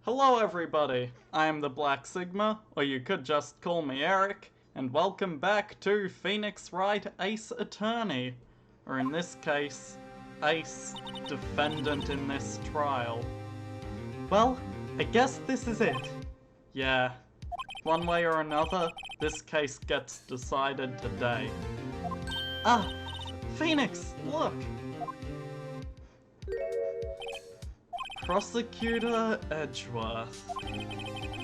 Hello everybody, I am the Black Sigma, or you could just call me Eric, and welcome back to Phoenix Wright Ace Attorney, or in this case, Ace Defendant in this trial. Well, I guess this is it. Yeah, one way or another, this case gets decided today. Ah, Phoenix, look! Prosecutor Edgeworth.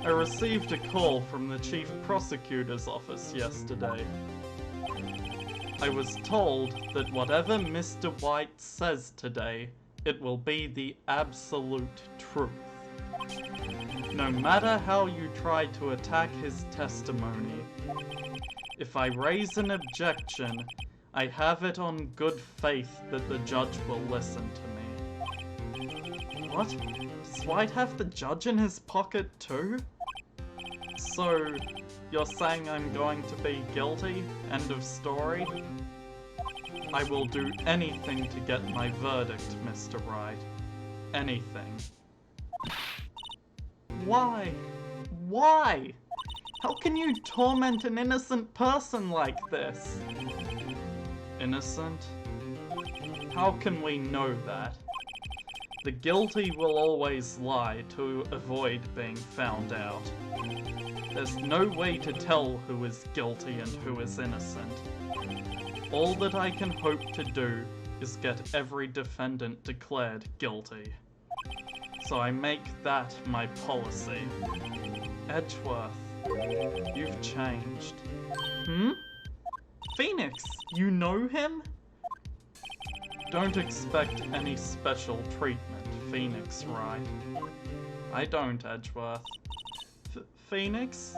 I received a call from the Chief Prosecutor's office yesterday. I was told that whatever Mr. White says today, it will be the absolute truth. No matter how you try to attack his testimony, if I raise an objection, I have it on good faith that the judge will listen to me. What? Does White have the judge in his pocket too? So, you're saying I'm going to be guilty? End of story? I will do anything to get my verdict, Mr. Wright. Anything. Why? Why? How can you torment an innocent person like this? Innocent? How can we know that? The guilty will always lie to avoid being found out. There's no way to tell who is guilty and who is innocent. All that I can hope to do is get every defendant declared guilty. So I make that my policy. Edgeworth, you've changed. Phoenix, you know him? Don't expect any special treatment, Phoenix Wright. I don't, Edgeworth. Phoenix?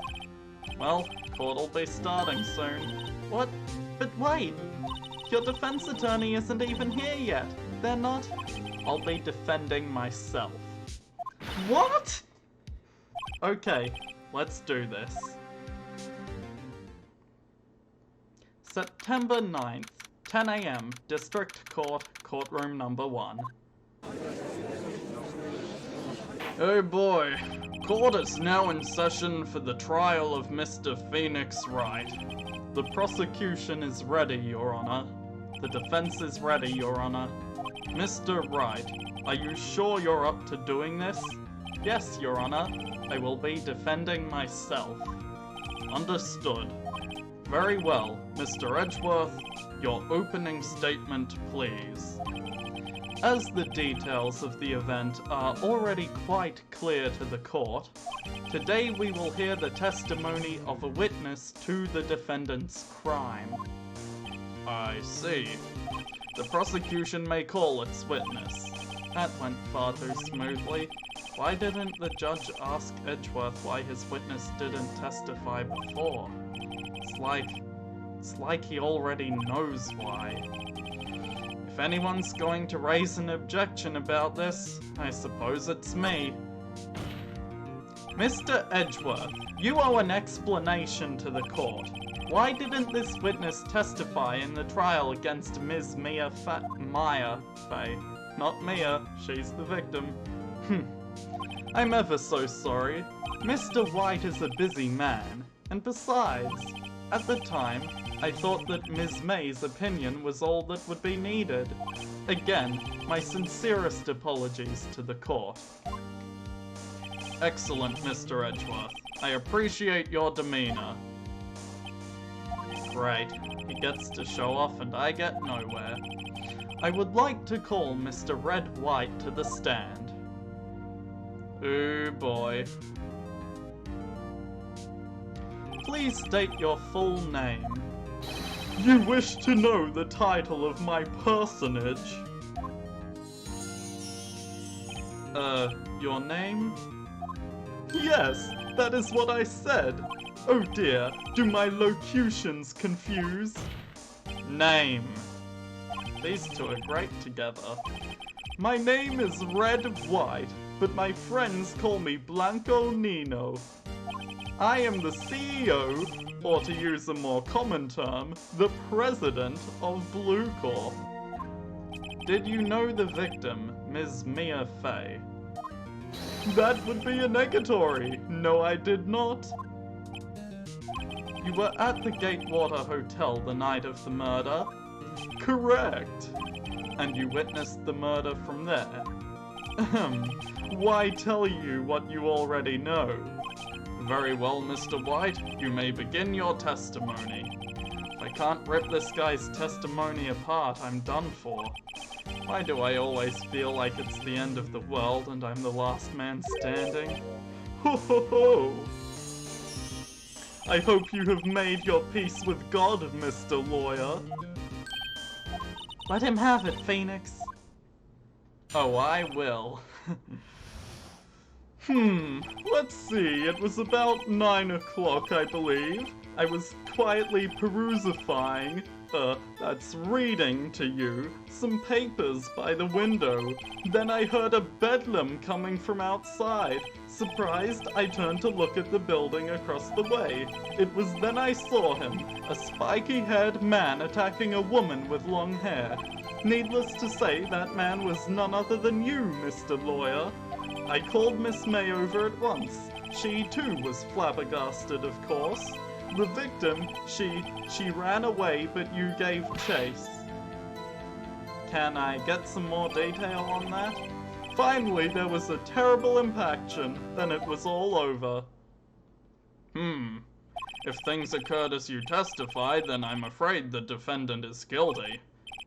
Well, court'll be starting soon. What? But wait! Your defense attorney isn't even here yet. They're not? I'll be defending myself. What? Okay, let's do this. September 9th. 10 AM, District Court, Courtroom Number 1. Oh boy, court is now in session for the trial of Mr. Phoenix Wright. The prosecution is ready, Your Honor. The defense is ready, Your Honor. Mr. Wright, are you sure you're up to doing this? Yes, Your Honor. I will be defending myself. Understood. Very well, Mr. Edgeworth. Your opening statement, please. As the details of the event are already quite clear to the court, today we will hear the testimony of a witness to the defendant's crime. I see. The prosecution may call its witness. That went far too smoothly. Why didn't the judge ask Edgeworth why his witness didn't testify before? It's like he already knows why. If anyone's going to raise an objection about this, I suppose it's me. Mr. Edgeworth, you owe an explanation to the court. Why didn't this witness testify in the trial against Ms. Maya Faye? Not Mia, she's the victim. I'm ever so sorry. Mr. White is a busy man, and besides, at the time, I thought that Ms. May's opinion was all that would be needed. Again, my sincerest apologies to the court. Excellent, Mr. Edgeworth. I appreciate your demeanor. Great. He gets to show off and I get nowhere. I would like to call Mr. Red White to the stand. Oh boy. Please state your full name. You wish to know the title of my personage? Your name? Yes, that is what I said. Oh dear, do my locutions confuse? Name. These two are great together. My name is Red White, but my friends call me Blanco Nino. I am the CEO, or to use a more common term, the president of Blue Corp. Did you know the victim, Ms. Mia Faye? That would be a negatory. No, I did not. You were at the Gatewater Hotel the night of the murder? Correct. And you witnessed the murder from there? Why tell you what you already know? Very well, Mr. White, you may begin your testimony. If I can't rip this guy's testimony apart, I'm done for. Why do I always feel like it's the end of the world and I'm the last man standing? Ho ho ho! I hope you have made your peace with God, Mr. Lawyer. Let him have it, Phoenix. Oh, I will. Let's see, it was about 9 o'clock, I believe. I was quietly perusifying, that's reading to you, some papers by the window. Then I heard a bedlam coming from outside. Surprised, I turned to look at the building across the way. It was then I saw him, a spiky-haired man attacking a woman with long hair. Needless to say, that man was none other than you, Mr. Lawyer. I called Miss May over at once. She, too, was flabbergasted, of course. The victim, she ran away, but you gave chase. Can I get some more detail on that? Finally, there was a terrible impaction, then it was all over. If things occurred as you testified, then I'm afraid the defendant is guilty.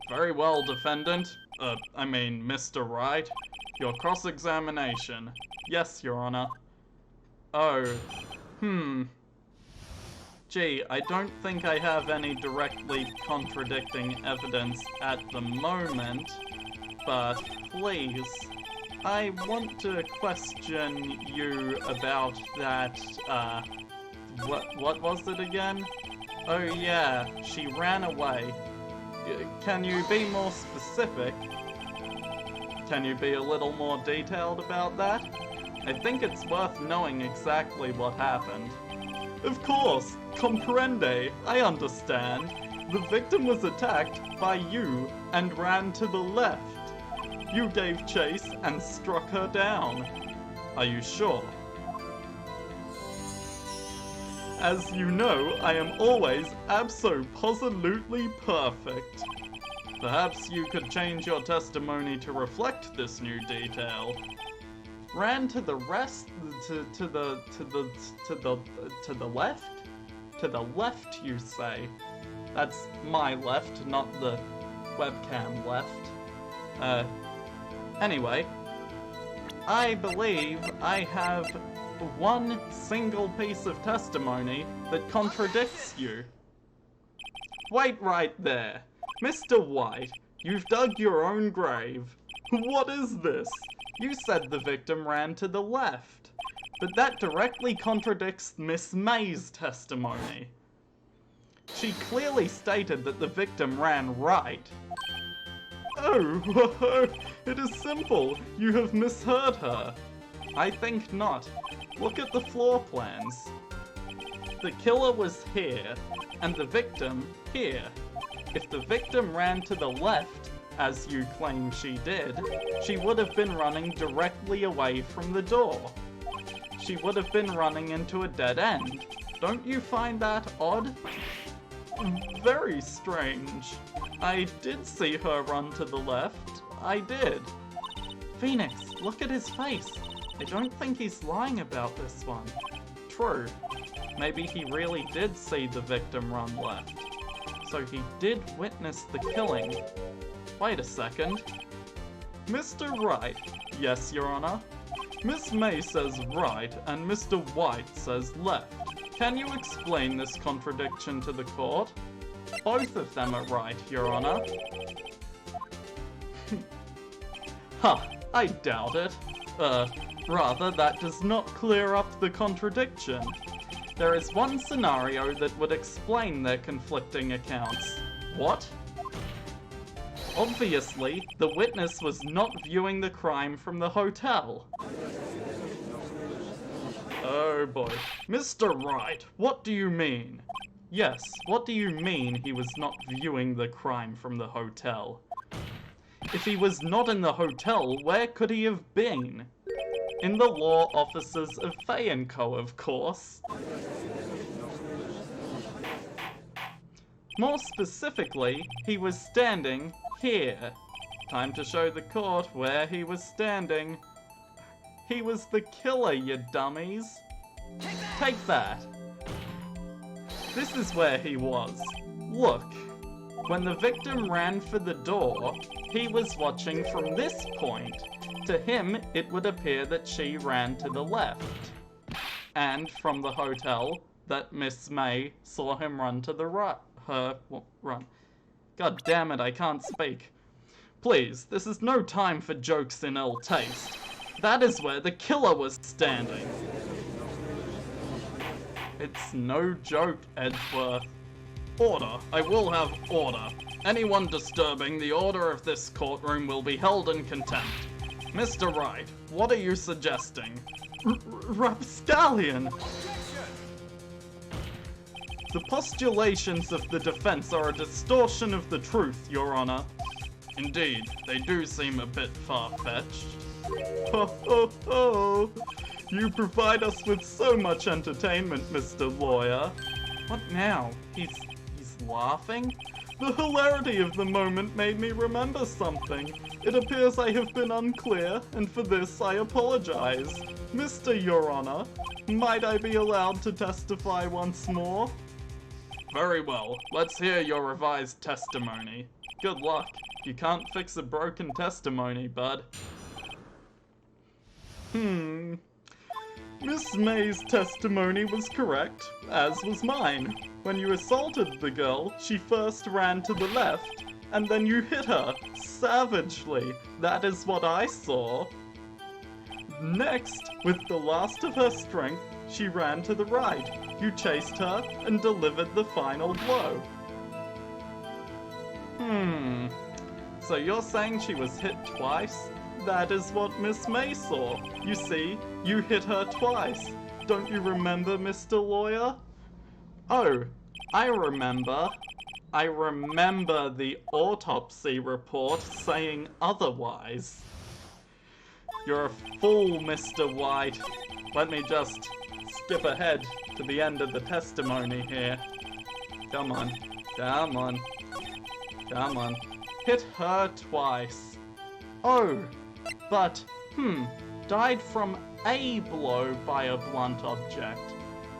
Very well, defendant. Mr. Wright. Your cross-examination. Yes, Your Honor. Oh, Gee, I don't think I have any directly contradicting evidence at the moment, but please, I want to question you about that, what was it again? Oh yeah, she ran away. Can you be more specific? Can you be a little more detailed about that? I think it's worth knowing exactly what happened. Of course, comprende, I understand. The victim was attacked by you and ran to the left. You gave chase and struck her down. Are you sure? As you know, I am always abso-positively perfect. Perhaps you could change your testimony to reflect this new detail. Ran to the rest, to the left? To the left, you say? That's my left, not the webcam left. Anyway, I believe I have one single piece of testimony that contradicts you. Wait right there. Mr. White, you've dug your own grave. What is this? You said the victim ran to the left, but that directly contradicts Miss May's testimony. She clearly stated that the victim ran right. Oh, it is simple. You have misheard her. I think not. Look at the floor plans. The killer was here, and the victim here. If the victim ran to the left, as you claim she did, she would have been running directly away from the door. She would have been running into a dead end. Don't you find that odd? Very strange. I did see her run to the left. I did. Phoenix, look at his face. I don't think he's lying about this one. True. Maybe he really did see the victim run left. So he did witness the killing. Wait a second. Mr. Wright. Yes, Your Honor. Miss May says right and Mr. White says left. Can you explain this contradiction to the court? Both of them are right, Your Honor. I doubt it. Rather, that does not clear up the contradiction. There is one scenario that would explain their conflicting accounts. What? Obviously, the witness was not viewing the crime from the hotel. Oh boy. Mr. Wright, what do you mean? Yes, what do you mean he was not viewing the crime from the hotel? If he was not in the hotel, where could he have been? in the law offices of Fay & Co, of course. More specifically, he was standing here. Time to show the court where he was standing. He was the killer, you dummies. Take that. This is where he was. Look. When the victim ran for the door, he was watching from this point. To him, it would appear that she ran to the left. And from the hotel, that Miss May saw him run to the right. Run. God damn it, I can't speak. Please, this is no time for jokes in ill taste. That is where the killer was standing. It's no joke, Edgeworth. Order. I will have order. Anyone disturbing the order of this courtroom will be held in contempt. Mr. Wright, what are you suggesting? Rapscallion! The postulations of the defense are a distortion of the truth, Your Honor. Indeed, they do seem a bit far-fetched. Ho ho ho! You provide us with so much entertainment, Mr. Lawyer. What now? He's laughing? The hilarity of the moment made me remember something. It appears I have been unclear, and for this I apologize. Mr. Your Honor, might I be allowed to testify once more? Very well. Let's hear your revised testimony. Good luck. You can't fix a broken testimony, bud. Miss May's testimony was correct, as was mine. When you assaulted the girl, she first ran to the left, and then you hit her, savagely. That is what I saw. Next, with the last of her strength, she ran to the right. You chased her and delivered the final blow. So you're saying she was hit twice? That is what Miss May saw. You see, you hit her twice. Don't you remember, Mr. Lawyer? Oh, I remember. I remember the autopsy report saying otherwise. You're a fool, Mr. White. Let me just skip ahead to the end of the testimony here. Come on, come on, come on. Hit her twice. Oh, but, died from a blow by a blunt object.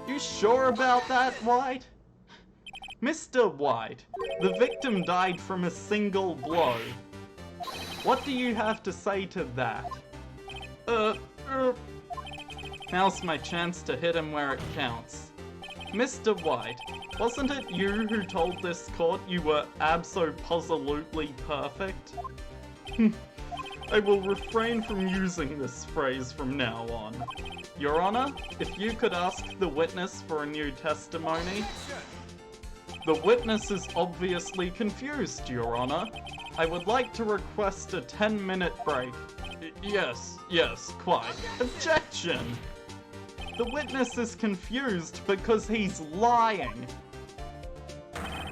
You sure about that, White? Mr. White, the victim died from a single blow. What do you have to say to that? Now's my chance to hit him where it counts. Mr. White, wasn't it you who told this court you were abso-positively perfect? I will refrain from using this phrase from now on. Your Honor, if you could ask the witness for a new testimony. The witness is obviously confused, Your Honor. I would like to request a 10-minute break. Yes, quite. Objection! The witness is confused because he's lying.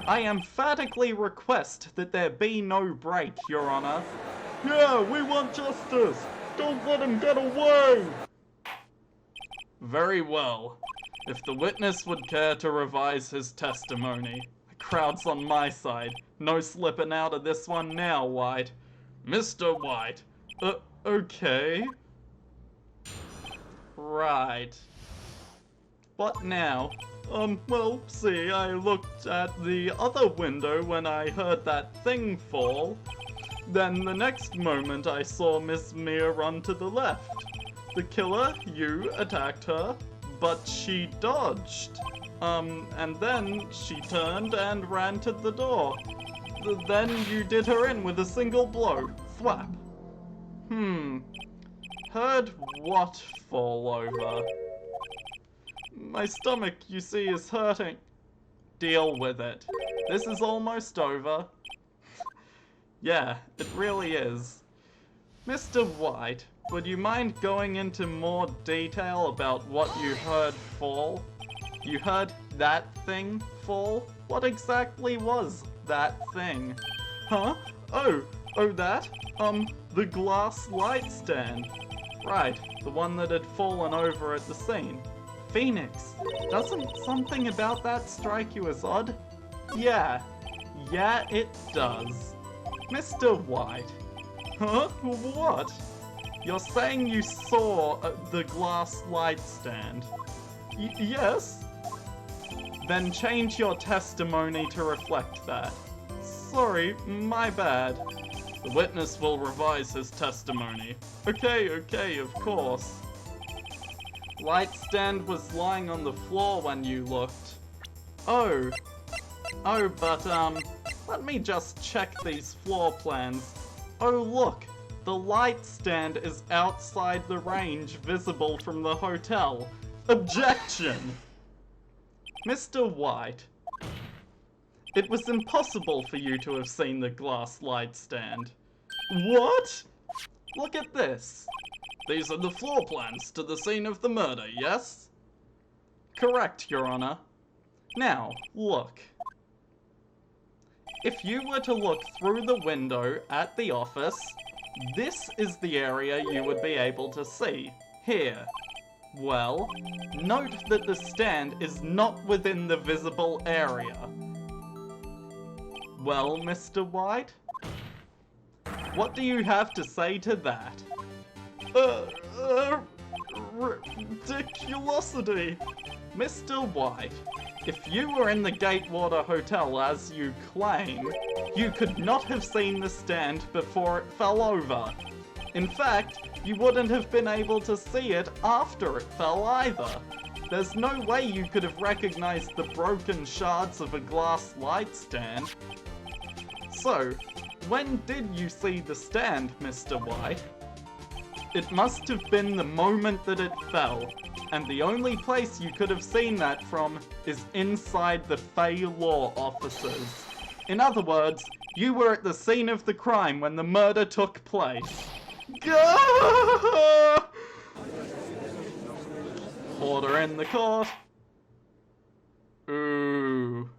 I emphatically request that there be no break, Your Honor. Yeah, we want justice! Don't let him get away! Very well. If the witness would care to revise his testimony, the crowd's on my side. No slipping out of this one now, White. Mr. White. Okay. Right. What now? Well, see, I looked at the other window when I heard that thing fall. Then the next moment I saw Miss Mia run to the left. The killer, you, attacked her, but she dodged. And then she turned and ran to the door. Then you did her in with a single blow. Thwap. Heard what fall over? My stomach, you see, is hurting. Deal with it. This is almost over. Yeah, it really is. Mr. White, would you mind going into more detail about what you heard fall? You heard that thing fall? What exactly was that thing? Huh? Oh, that? The glass light stand. Right, the one that had fallen over at the scene. Phoenix, doesn't something about that strike you as odd? Yeah, it does. Mr. White. Huh? What? You're saying you saw the glass light stand? Yes? Then change your testimony to reflect that. Sorry, my bad. The witness will revise his testimony. Okay, of course. Light stand was lying on the floor when you looked. Oh, but let me just check these floor plans. Oh look, the light stand is outside the range visible from the hotel. Objection! Mr. White, it was impossible for you to have seen the glass light stand. What? Look at this. These are the floor plans to the scene of the murder, yes? Correct, Your Honor. Now, look. If you were to look through the window at the office, this is the area you would be able to see. Here. Well, note that the stand is not within the visible area. Well, Mr. White? What do you have to say to that? Ridiculosity! Mr. White, if you were in the Gatewater Hotel as you claim, you could not have seen the stand before it fell over. In fact, you wouldn't have been able to see it after it fell either. There's no way you could have recognized the broken shards of a glass light stand. So, when did you see the stand, Mr. White? It must have been the moment that it fell, and the only place you could have seen that from is inside the Fey Law offices. In other words, you were at the scene of the crime when the murder took place. Gah! Order in the court. Ooh.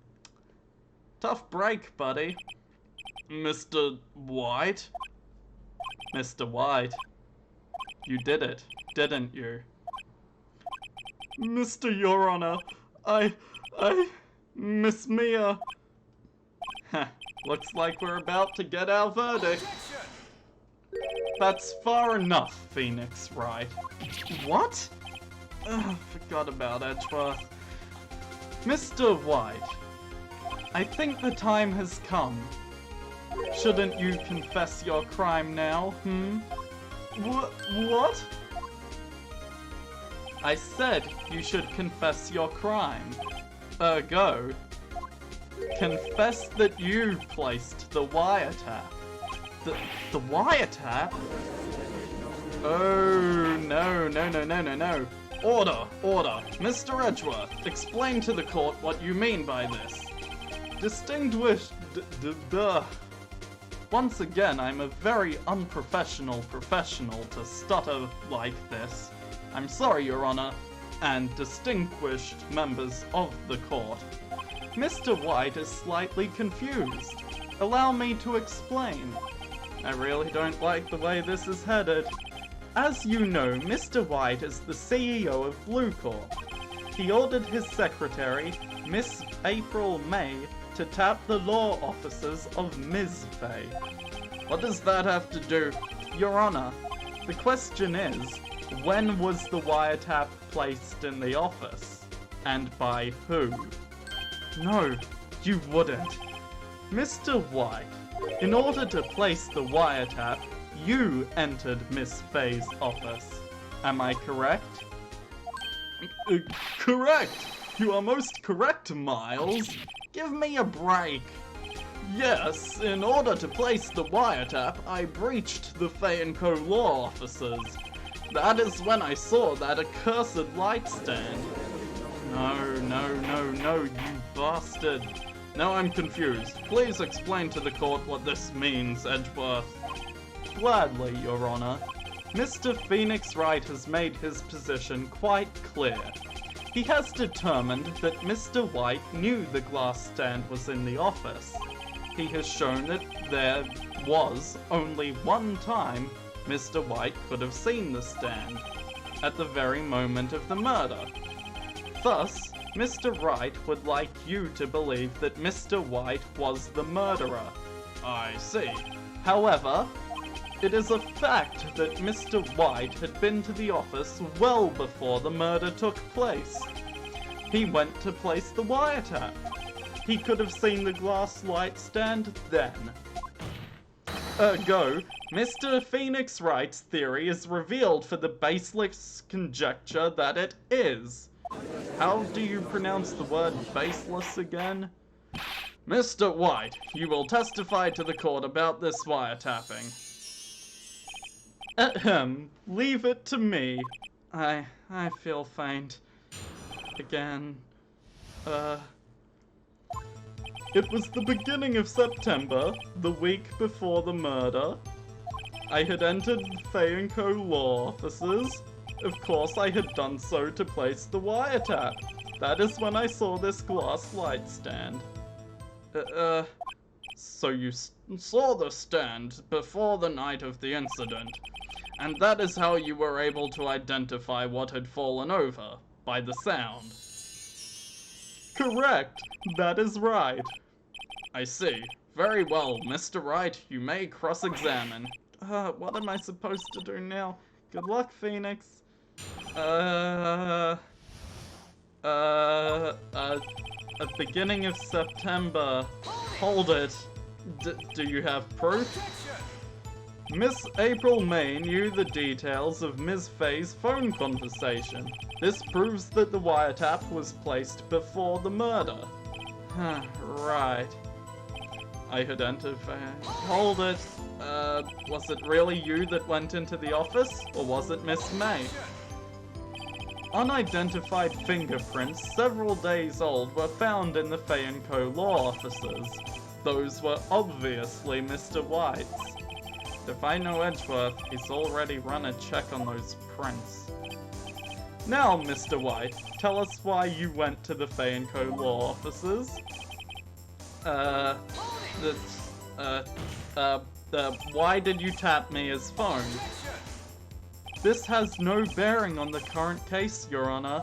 Tough break, buddy. Mr. White? Mr. White. You did it, didn't you? Mr. Your Honor, Miss Mia. Looks like we're about to get our verdict. That's far enough, Phoenix Wright. What? Forgot about Edgeworth. Mr. White, I think the time has come. Shouldn't you confess your crime now, What? I said you should confess your crime. Ergo, confess that you placed the wiretap. The wiretap? Oh, no. Order. Mr. Edgeworth, explain to the court what you mean by this. Distinguished... Once again, I'm a very unprofessional professional to stutter like this. I'm sorry, Your Honor, and distinguished members of the court. Mr. White is slightly confused. Allow me to explain. I really don't like the way this is headed. As you know, Mr. White is the CEO of Blue Corp. He ordered his secretary, Miss April May, to tap the law offices of Ms. Fay. What does that have to do? Your Honor, the question is, when was the wiretap placed in the office? And by who? No, you wouldn't. Mr. White, in order to place the wiretap, you entered Miss Fay's office. Am I correct? Correct! You are most correct, Miles. Give me a break. Yes, in order to place the wiretap, I breached the Fay & Co. law offices. That is when I saw that accursed light stand. No, you bastard. Now I'm confused. Please explain to the court what this means, Edgeworth. Gladly, Your Honor. Mr. Phoenix Wright has made his position quite clear. He has determined that Mr. White knew the glass stand was in the office. He has shown that there was only one time Mr. White could have seen the stand at the very moment of the murder. Thus, Mr. Wright would like you to believe that Mr. White was the murderer. I see. However, it is a fact that Mr. White had been to the office well before the murder took place. He went to place the wiretap. He could have seen the glass light stand then. Ergo, Mr. Phoenix Wright's theory is revealed for the baseless conjecture that it is. How do you pronounce the word baseless again? Mr. White, you will testify to the court about this wiretapping. Ahem, leave it to me. I feel faint. Again. It was the beginning of September, the week before the murder. I had entered Fay & Co. law offices. Of course I had done so to place the wiretap. That is when I saw this glass light stand. So you saw the stand before the night of the incident, and that is how you were able to identify what had fallen over, by the sound. Correct, that is right. I see. Very well, Mr. Wright, you may cross-examine. What am I supposed to do now? Good luck, Phoenix. At beginning of September. Hold it. Do you have proof? Miss April May knew the details of Ms. Fay's phone conversation. This proves that the wiretap was placed before the murder. Right. I had entered Fay. Hold it. Was it really you that went into the office, or was it Miss May? Unidentified fingerprints several days old were found in the Fay & Co. law offices. Those were obviously Mr. White's. If I know Edgeworth, he's already run a check on those prints. Now, Mr. White, tell us why you went to the Fay & Co. law offices. Why did you tap Mia's phone? This has no bearing on the current case, Your Honor.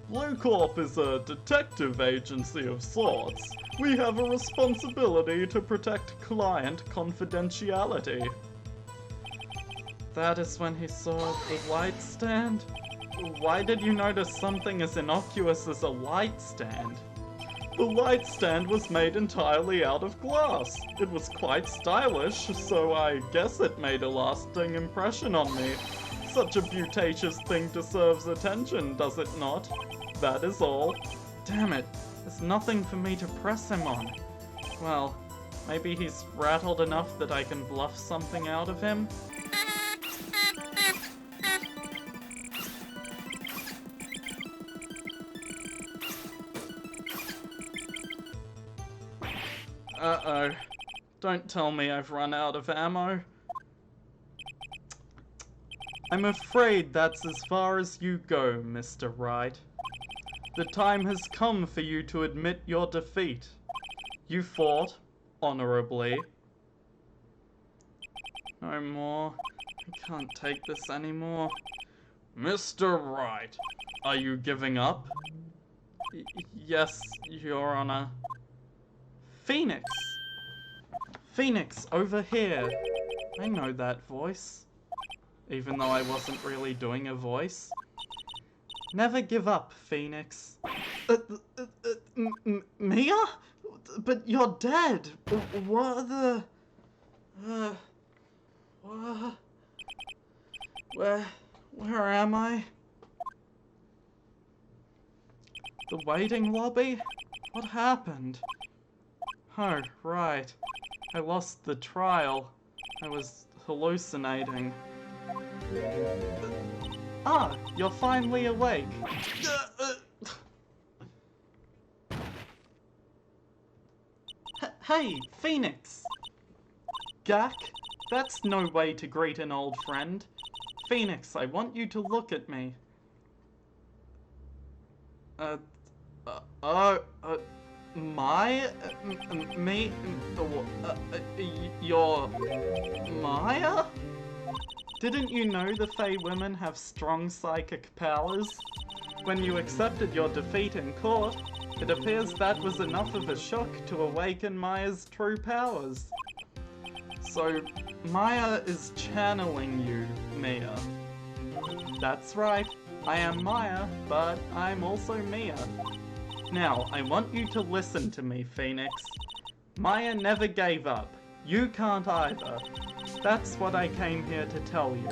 Blue Corp is a detective agency of sorts. We have a responsibility to protect client confidentiality. That is when he saw the light stand? Why did you notice something as innocuous as a light stand? The light stand was made entirely out of glass. It was quite stylish, so I guess it made a lasting impression on me. Such a beauticious thing deserves attention, does it not? That is all. Damn it, there's nothing for me to press him on. Well, maybe he's rattled enough that I can bluff something out of him? Uh-oh. Don't tell me I've run out of ammo. I'm afraid that's as far as you go, Mr. Wright. The time has come for you to admit your defeat. You fought honorably. No more. I can't take this anymore. Mr. Wright, are you giving up? Yes, Your Honor. Phoenix! Phoenix, over here! I know that voice. Even though I wasn't really doing a voice. Never give up, Phoenix. Mia? But you're dead! What are the... Where am I? The waiting lobby? What happened? Oh, right. I lost the trial. I was hallucinating. Ah, you're finally awake. Hey, Phoenix! Gak? That's no way to greet an old friend. Phoenix, I want you to look at me. You're Maya? Didn't you know the Fey women have strong psychic powers? When you accepted your defeat in court, it appears that was enough of a shock to awaken Maya's true powers. So, Maya is channeling you, Mia. That's right, I am Maya, but I'm also Mia. Now, I want you to listen to me, Phoenix. Maya never gave up. You can't either. That's what I came here to tell you.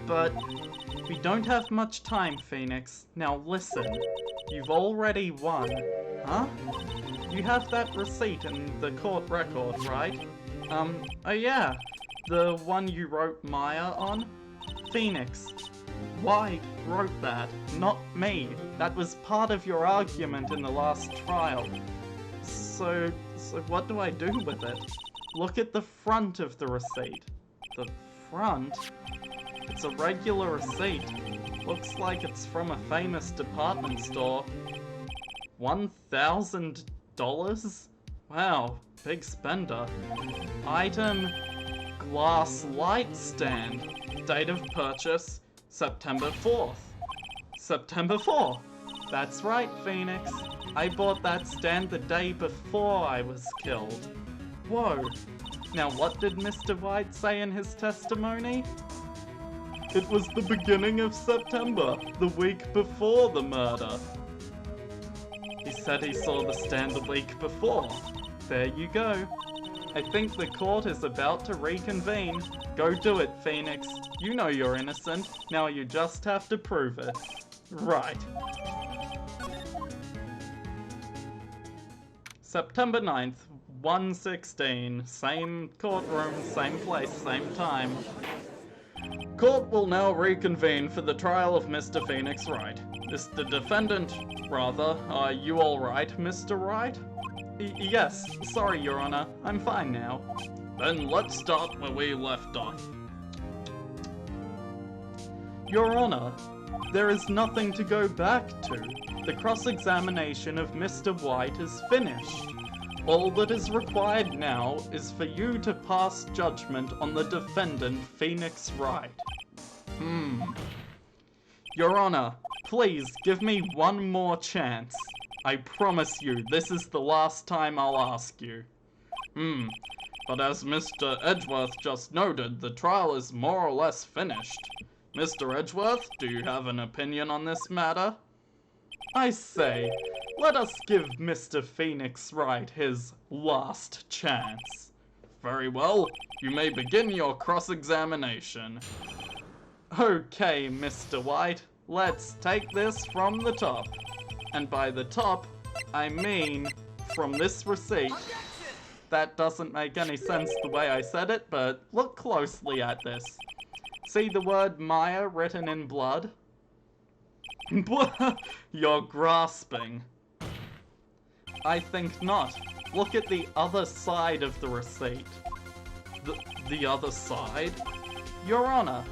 But we don't have much time, Phoenix. Now listen. You've already won. Huh? You have that receipt in the court record, right? Oh yeah. The one you wrote Maya on? Phoenix. White wrote that, not me. That was part of your argument in the last trial. So what do I do with it? Look at the front of the receipt. The front? It's a regular receipt. Looks like it's from a famous department store. $1,000? Wow, big spender. Item, glass light stand. Date of purchase, September 4th. September 4th! That's right, Phoenix. I bought that stand the day before I was killed. Whoa. Now what did Mr. Wright say in his testimony? It was the beginning of September, the week before the murder. He said he saw the stand the week before. There you go. I think the court is about to reconvene. Go do it, Phoenix. You know you're innocent. Now you just have to prove it. Right. September 9th, 1:16. Same courtroom, same place, same time. Court will now reconvene for the trial of Mr. Phoenix Wright. Is the defendant, rather, are you all right, Mr. Wright? Yes, sorry, Your Honor. I'm fine now. Then let's start where we left off. Your Honor, there is nothing to go back to. The cross-examination of Mr. White is finished. All that is required now is for you to pass judgment on the defendant, Phoenix Wright. Your Honor, please give me one more chance. I promise you, this is the last time I'll ask you. But as Mr. Edgeworth just noted, the trial is more or less finished. Mr. Edgeworth, do you have an opinion on this matter? I say, let us give Mr. Phoenix Wright his last chance. Very well, you may begin your cross-examination. Okay, Mr. White, let's take this from the top. And by the top, I mean from this receipt. That doesn't make any sense the way I said it, but look closely at this. See the word Maya written in blood? You're grasping. I think not. Look at the other side of the receipt. The other side? Your Honor,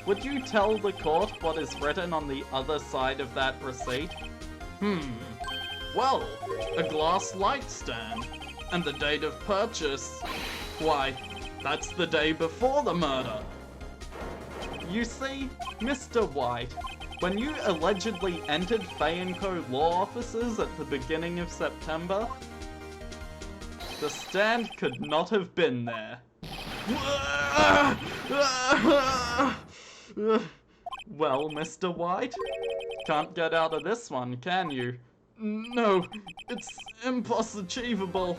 would you tell the court what is written on the other side of that receipt? Well, a glass light stand. And the date of purchase, why, that's the day before the murder. You see, Mr. White, when you allegedly entered Fey & Co. law offices at the beginning of September, the stand could not have been there. Well, Mr. White, can't get out of this one, can you? No, it's impossible.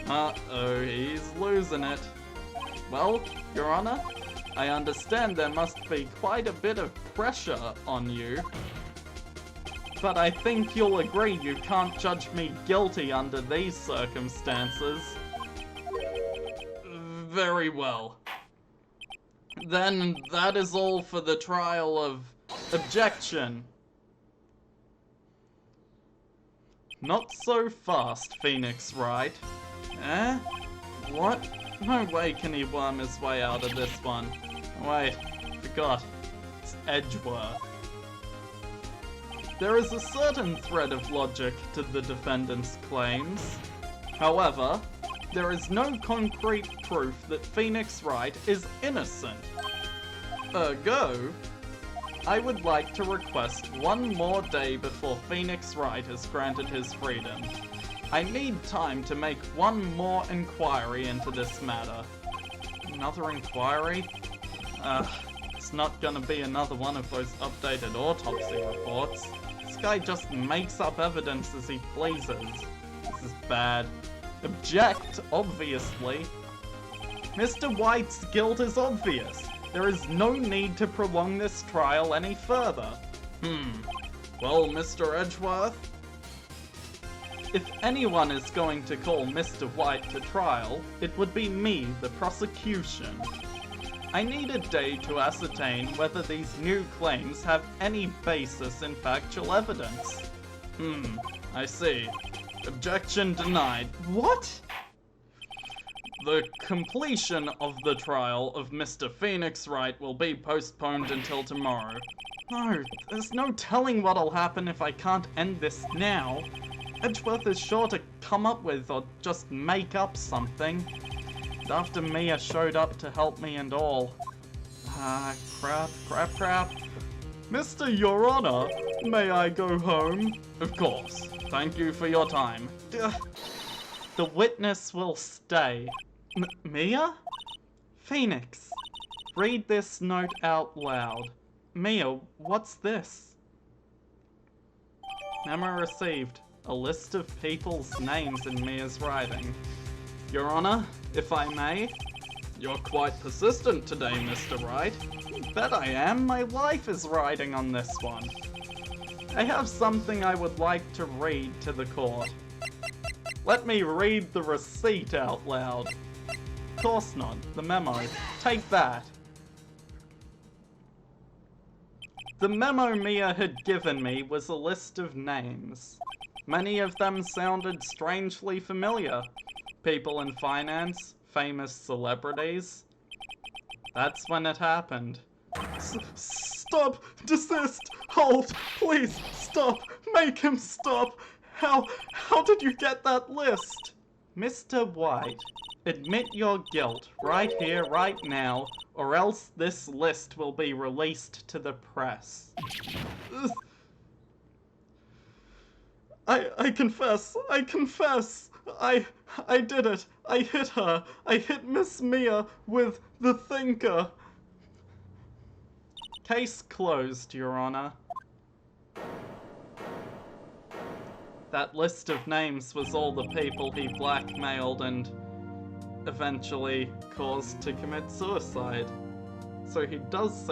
Uh-oh, he's losing it. Well, Your Honor, I understand there must be quite a bit of pressure on you. But I think you'll agree you can't judge me guilty under these circumstances. Very well. Then that is all for the trial of objection. Not so fast, Phoenix Wright. Eh? What? No way can he worm his way out of this one. Wait, forgot. It's Edgeworth. There is a certain thread of logic to the defendant's claims. However, there is no concrete proof that Phoenix Wright is innocent. Ergo, I would like to request one more day before Phoenix Wright is granted his freedom. I need time to make one more inquiry into this matter. Another inquiry? It's not gonna be another one of those updated autopsy reports. This guy just makes up evidence as he pleases. This is bad. Object, obviously. Mr. White's guilt is obvious. There is no need to prolong this trial any further. Well, Mr. Edgeworth? If anyone is going to call Mr. White to trial, it would be me, the prosecution. I need a day to ascertain whether these new claims have any basis in factual evidence. I see. Objection denied. What? The completion of the trial of Mr. Phoenix Wright will be postponed until tomorrow. No, there's no telling what'll happen if I can't end this now. Edgeworth is sure to come up with or just make up something. And after Mia showed up to help me and all. Crap. Mr. Your Honor, may I go home? Of course. Thank you for your time. The witness will stay. Mia? Phoenix, read this note out loud. Mia, what's this? Memo received. A list of people's names in Mia's writing. Your Honor, if I may? You're quite persistent today, Mr. Wright. Bet I am. My life is riding on this one. I have something I would like to read to the court. Let me read the receipt out loud. Of course not. The memo. Take that. The memo Mia had given me was a list of names. Many of them sounded strangely familiar. People in finance, famous celebrities. That's when it happened. Stop! Desist! Hold! Please, stop! Make him stop! How did you get that list? Mr. White, admit your guilt right here, right now, or else this list will be released to the press. I confess. I did it. I hit her. I hit Miss Mia with the thinker. Case closed, Your Honor. That list of names was all the people he blackmailed and eventually caused to commit suicide. So he does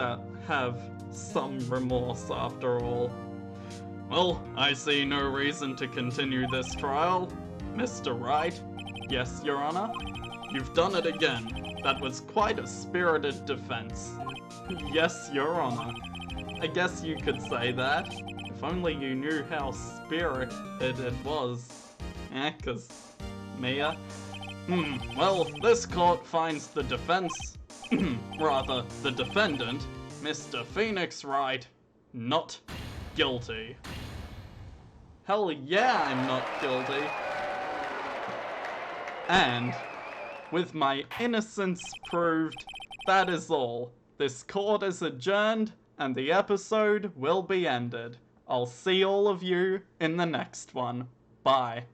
have some remorse after all. Well, I see no reason to continue this trial. Mr. Wright? Yes, Your Honor? You've done it again. That was quite a spirited defense. Yes, Your Honor. I guess you could say that. If only you knew how spirited it was. 'Cause Mia? Well, this court finds the defense, rather, the defendant, Mr. Phoenix Wright, not guilty. Hell yeah, I'm not guilty. And, with my innocence proved, that is all. This court is adjourned, and the episode will be ended. I'll see all of you in the next one. Bye.